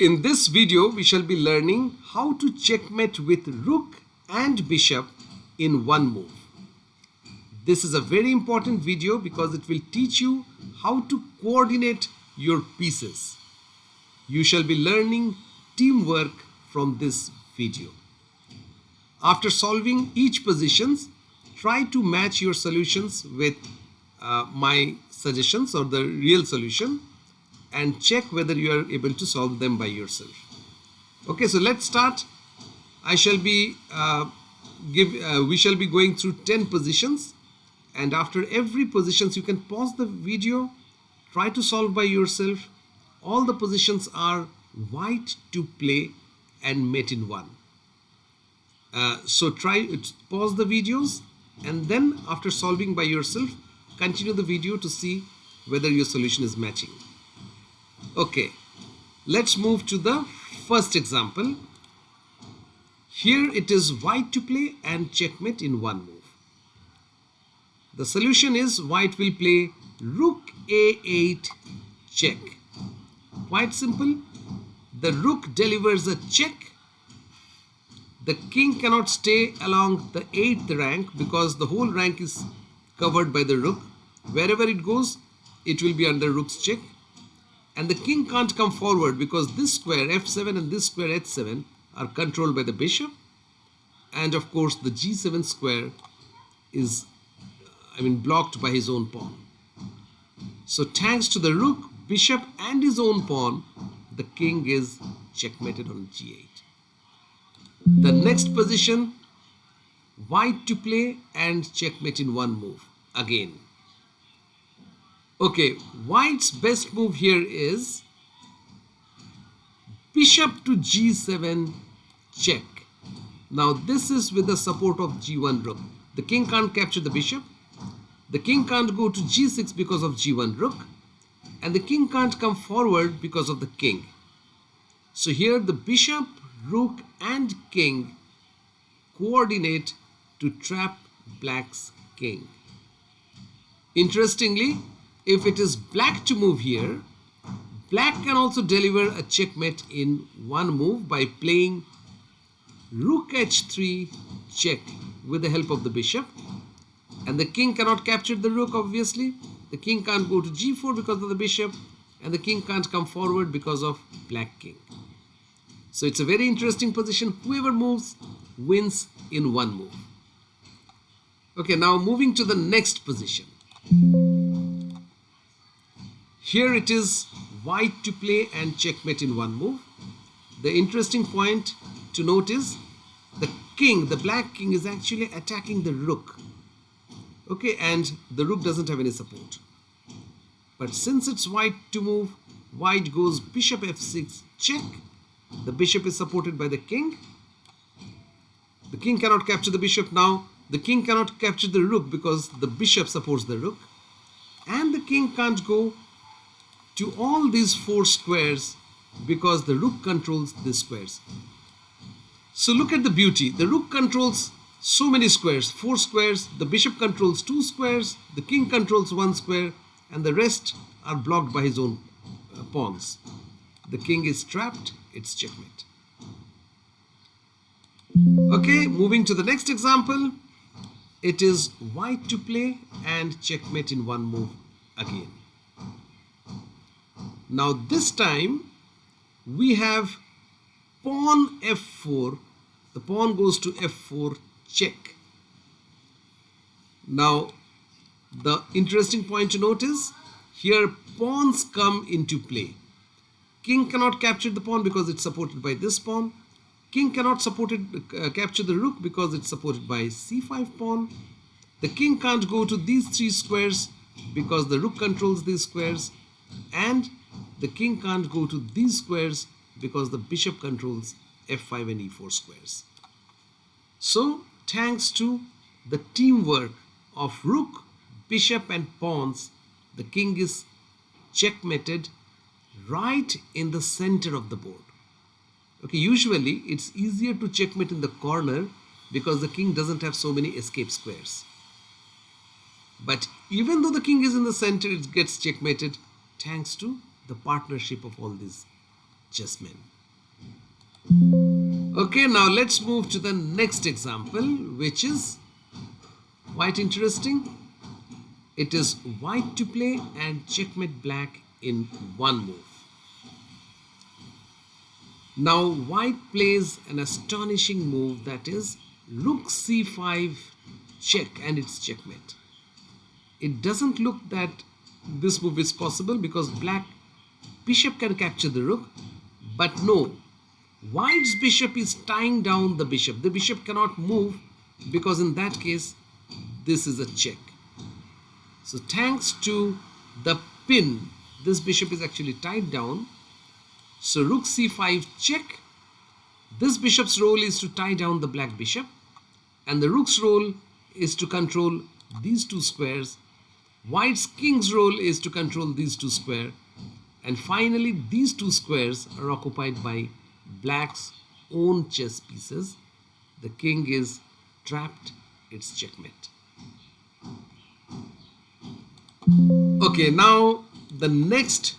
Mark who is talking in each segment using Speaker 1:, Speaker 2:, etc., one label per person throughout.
Speaker 1: In this video, we shall be learning how to checkmate with rook and bishop in one move. This is a very important video because it will teach you how to coordinate your pieces. You shall be learning teamwork from this video. After solving each positions, try to match your solutions with my suggestions or the real solution and check whether you are able to solve them by yourself. Okay, so let's start. We shall be going through 10 positions, and after every positions you can pause the video, try to solve by yourself. All the positions are white to play and mate in one. So try to pause the videos and then after solving by yourself, continue the video to see whether your solution is matching. Okay, let's move to the first example. Here it is white to play and checkmate in one move. The solution is white will play rook a8 check. Quite simple. The rook delivers a check. The king cannot stay along the 8th rank because the whole rank is covered by the rook. Wherever it goes, it will be under rook's check. And the king can't come forward because this square f7 and this square h7 are controlled by the bishop. And of course the g7 square is blocked by his own pawn. So thanks to the rook, bishop and his own pawn, the king is checkmated on g8. The next position, white to play and checkmate in one move again. Okay, white's best move here is bishop to g7 check. Now this is with the support of g1 rook. The king can't capture the bishop. The king can't go to g6 because of g1 rook. And the king can't come forward because of the king. So here the bishop, rook and king coordinate to trap black's king. Interestingly, if it is black to move here, black can also deliver a checkmate in one move by playing rook h3 check with the help of the bishop. And the king cannot capture the rook, obviously. The king can't go to g4 because of the bishop, and the king can't come forward because of black king. So it's a very interesting position. Whoever moves wins in one move. Okay, now moving to the next position. Here it is white to play and checkmate in one move. The interesting point to note is the king, the black king, is actually attacking the rook. Okay, and the rook doesn't have any support. But since it's white to move, white goes bishop f6 check. The bishop is supported by the king. The king cannot capture the bishop now. The king cannot capture the rook because the bishop supports the rook. And the king can't go to all these 4 squares because the rook controls these squares. So look at the beauty. The rook controls so many squares, 4 squares. The bishop controls 2 squares. The king controls 1 square. And the rest are blocked by his own pawns. The king is trapped. It's checkmate. Okay, moving to the next example. It is white to play and checkmate in one move again. Now this time we have pawn f4. The pawn goes to f4 check. Now the interesting point to note is here pawns come into play. King cannot capture the pawn because it's supported by this pawn. King cannot capture the rook because it's supported by c5 pawn. The king can't go to these 3 squares because the rook controls these squares. And the king can't go to these squares because the bishop controls f5 and e4 squares. So thanks to the teamwork of rook, bishop and pawns, the king is checkmated right in the center of the board. Okay, usually it's easier to checkmate in the corner because the king doesn't have so many escape squares. But even though the king is in the center, it gets checkmated thanks to the partnership of all these chessmen. Okay, now let's move to the next example, which is quite interesting. It is white to play and checkmate black in one move. Now white plays an astonishing move, that is rook c5 check, and it's checkmate. It doesn't look that this move is possible because black bishop can capture the rook, but no, white's bishop is tying down the bishop. The bishop cannot move because in that case this is a check. So thanks to the pin, this bishop is actually tied down. So rook c5 check. This bishop's role is to tie down the black bishop, and the rook's role is to control these two squares. White's king's role is to control these two squares, and finally these two squares are occupied by black's own chess pieces. The king is trapped. It's checkmate. Okay, now the next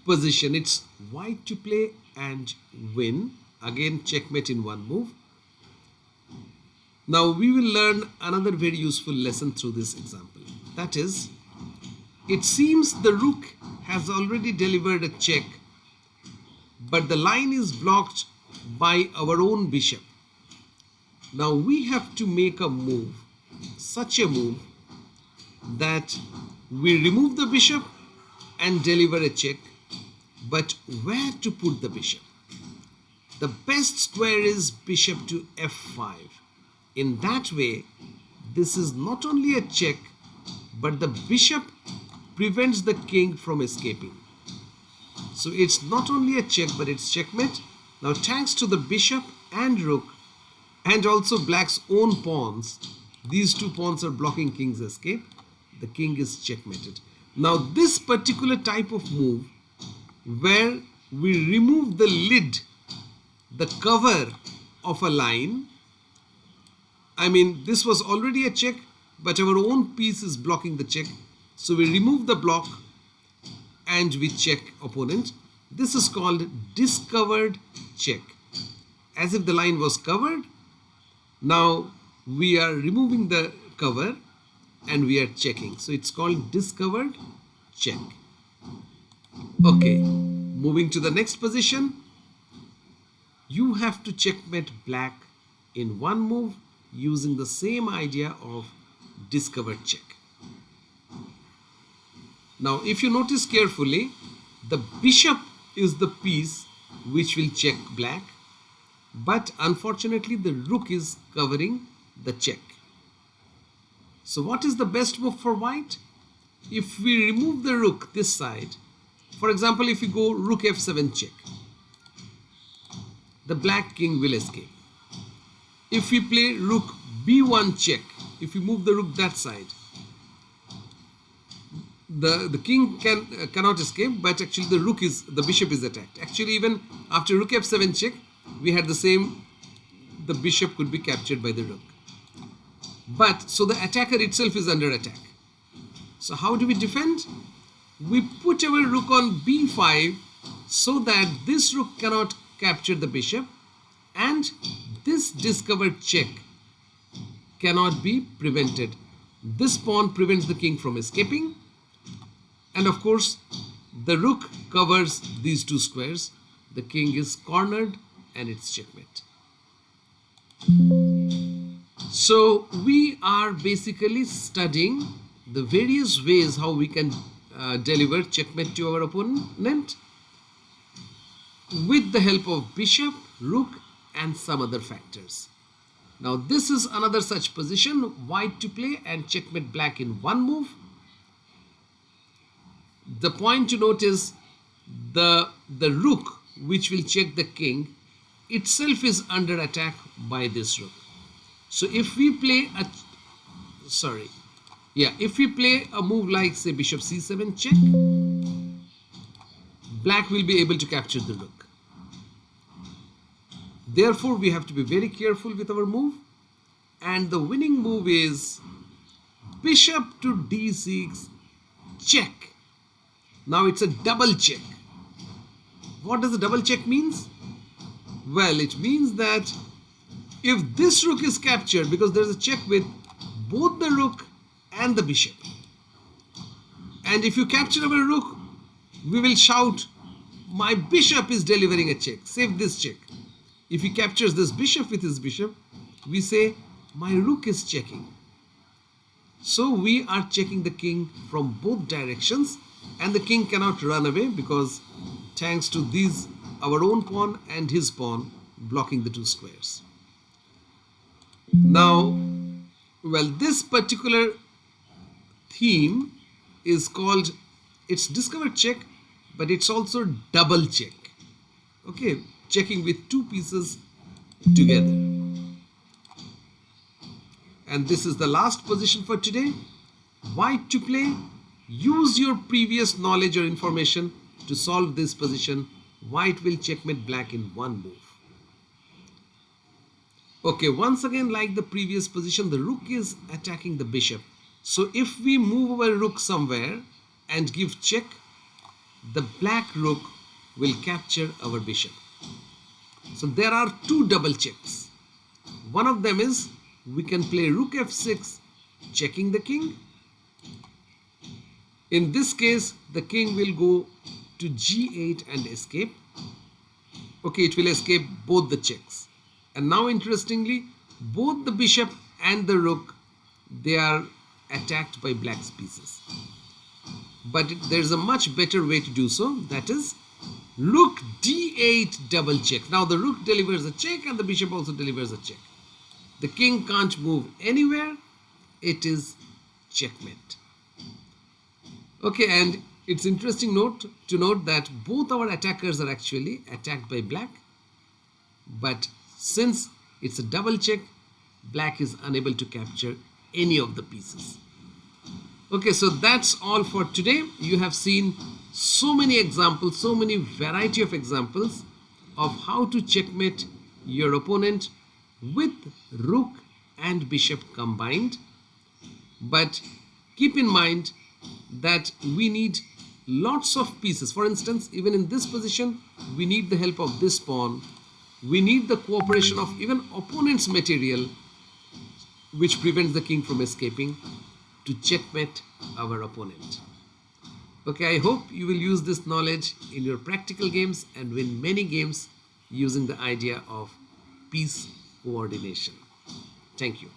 Speaker 1: position, it's white to play and win. Again, checkmate in one move. Now we will learn another very useful lesson through this example. That is, it seems the rook has already delivered a check, but the line is blocked by our own bishop. Now we have to make a move, such a move that we remove the bishop and deliver a check, but where to put the bishop? The best square is bishop to f5. In that way, this is not only a check, but the bishop prevents the king from escaping. So it's not only a check, but it's checkmate. Now thanks to the bishop and rook and also black's own pawns, these two pawns are blocking king's escape. The king is checkmated. Now this particular type of move, where we remove the lid, the cover of a line, I mean this was already a check, but our own piece is blocking the check. So we remove the block and we check opponent. This is called discovered check. As if the line was covered, now we are removing the cover and we are checking. So it's called discovered check. Okay, moving to the next position. You have to checkmate black in one move using the same idea of discovered check. Now if you notice carefully, the bishop is the piece which will check black, but unfortunately the rook is covering the check. So what is the best move for white? If we remove the rook this side, for example, if we go rook f7 check, the black king will escape. If we play rook b1 check, if we move the rook that side, the king cannot escape, but actually the bishop is attacked. Actually, even after rook f7 check, we had the same, the bishop could be captured by the rook. But so the attacker itself is under attack. So how do we defend? We put our rook on b5 so that this rook cannot capture the bishop, and this discovered check cannot be prevented. This pawn prevents the king from escaping, and of course the rook covers these two squares. The king is cornered and it's checkmate. So we are basically studying the various ways how we can deliver checkmate to our opponent with the help of bishop, rook and some other factors. Now this is another such position, white to play and checkmate black in one move. The point to note is the rook, which will check the king, itself is under attack by this rook. So if we play if we play a move like say bishop c7 check, black will be able to capture the rook. Therefore we have to be very careful with our move, and the winning move is bishop to d6 check. Now it's a double check. What does the double check means? Well, it means that if this rook is captured, because there's a check with both the rook and the bishop, and if you capture our rook, we will shout, my bishop is delivering a check, save this check. If he captures this bishop with his bishop, we say, my rook is checking. So we are checking the king from both directions, and the king cannot run away because thanks to these, our own pawn and his pawn blocking the two squares. Now, well, this particular theme is called, it's discovered check, but it's also double check. Okay, checking with two pieces together. And this is the last position for today. White to play. Use your previous knowledge or information to solve this position. White will checkmate black in one move. Okay, once again, like the previous position, the rook is attacking the bishop. So if we move our rook somewhere and give check, the black rook will capture our bishop. So there are two double checks. One of them is we can play rook f6, checking the king. In this case, the king will go to g8 and escape. Okay, it will escape both the checks. And now interestingly, both the bishop and the rook, they are attacked by black's pieces. But there's a much better way to do so. That is rook d8 double check. Now the rook delivers a check and the bishop also delivers a check. The king can't move anywhere. It is checkmate. Okay, and it's interesting to note that both our attackers are actually attacked by black. But since it's a double check, black is unable to capture any of the pieces. Okay, so that's all for today. You have seen so many examples, so many variety of examples of how to checkmate your opponent with rook and bishop combined. But keep in mind that we need lots of pieces. For instance, even in this position, we need the help of this pawn. We need the cooperation of even opponent's material, which prevents the king from escaping, to checkmate our opponent. Okay, I hope you will use this knowledge in your practical games and win many games using the idea of piece coordination. Thank you.